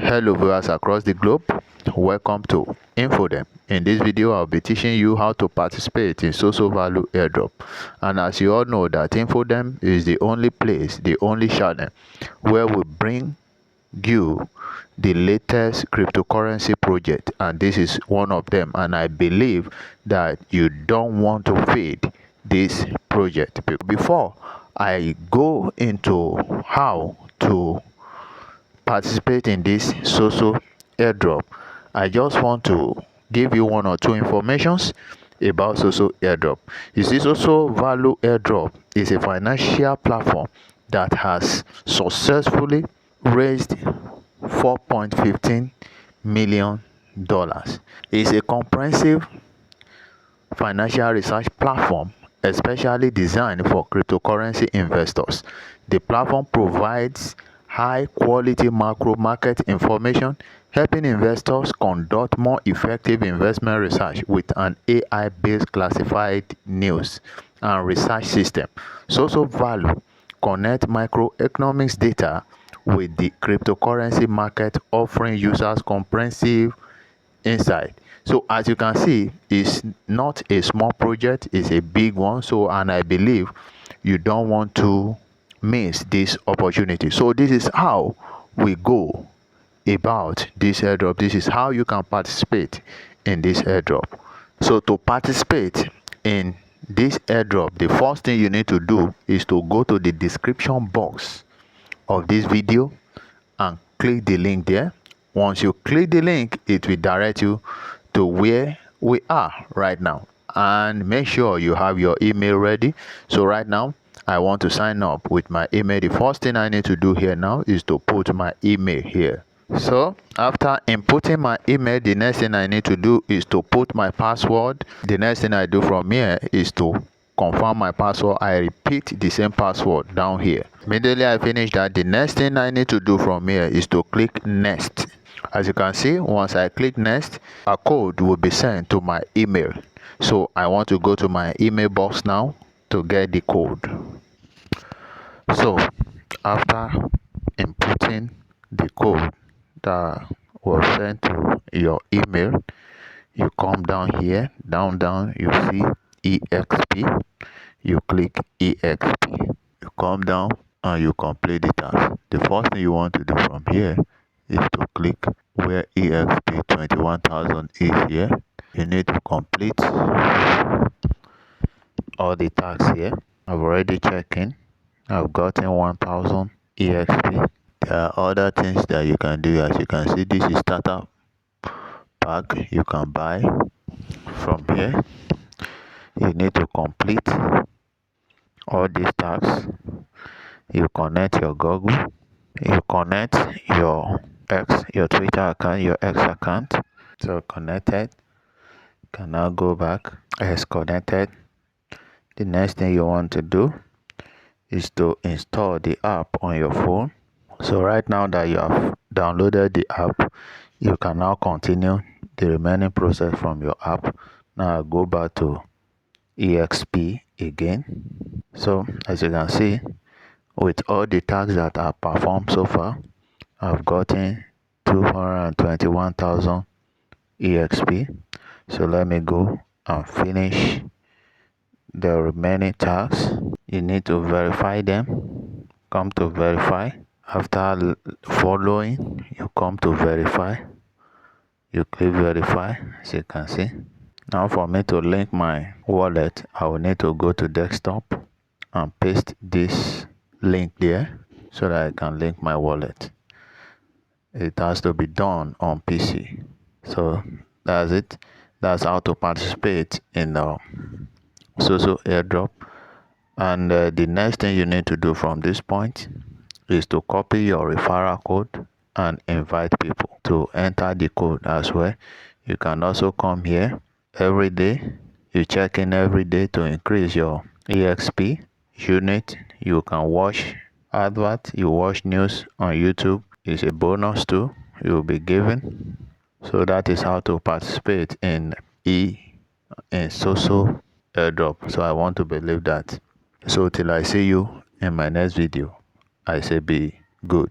Hello viewers across the globe, welcome to Infodem. In this video I'll be teaching you how to participate in Soso value airdrop. And as you all know that Infodem is the only place, the only channel where we bring you the latest cryptocurrency project, and this is one of them, and I believe that you don't want to fade this project. Before I go into how to participate in this Soso airdrop, I just want to give you one or two informations about Soso airdrop. You see, Soso value airdrop is a financial platform that has successfully raised $4.15 million. It's a comprehensive financial research platform especially designed for cryptocurrency investors. The platform provides high quality macro market information, helping investors conduct more effective investment research with an AI-based classified news and research system. Soso Value connect microeconomics data with the cryptocurrency market, offering users comprehensive insight. So as you can see, it's not a small project, it's a big one. So, and I believe you don't want to miss this opportunity. So this is how we go about this airdrop. This is how you can participate in this airdrop. So to participate in this airdrop, the first thing you need to do is to go to the description box of this video and click the link there. Once you click the link, it will direct you to where we are right now, and make sure you have your email ready. So right now I want to sign up with my email. The first thing I need to do here now is to put my email here. So after inputting my email, the next thing I need to do is to put my password. The next thing I do from here is to confirm my password. I repeat the same password down here. Immediately I finish that, the next thing I need to do from here is to click next. As you can see, once I click next, a code will be sent to my email. So I want to go to my email box now to get the code. So after inputting the code that was sent to your email, you come down here, down you see exp. You click exp, you come down and you complete the task. The first thing you want to do from here is to click where exp 21,000 is here. You need to complete all the tasks here. I've already checked in. I've gotten 1,000 exp. There are other things that you can do. As you can see, this is starter pack you can buy from here. You need to complete all these tasks. You connect your Google, you connect your Twitter account, your X account. So connected, you can now go back. It's connected. The next thing you want to do is to install the app on your phone. So right now that you have downloaded the app, you can now continue the remaining process from your app. Now I'll go back to exp again. So as you can see, with all the tasks that I performed so far, I've gotten 221,000 exp. So let me go and finish the remaining tasks. You need to verify them. Come to verify. After following, you come to verify. You click verify, as you can see. Now for me to link my wallet, I will need to go to desktop and paste this link there so that I can link my wallet. It has to be done on PC. So that's it. That's how to participate in the Soso airdrop. And the next thing you need to do from this point is to copy your referral code and invite people to enter the code as well. You can also come here every day. You check in every day to increase your exp unit. You can watch advert, you watch news on YouTube. It's a bonus too you will be given. So that is how to participate in Soso airdrop. So I want to believe that. So till I see you in my next video, I say be good.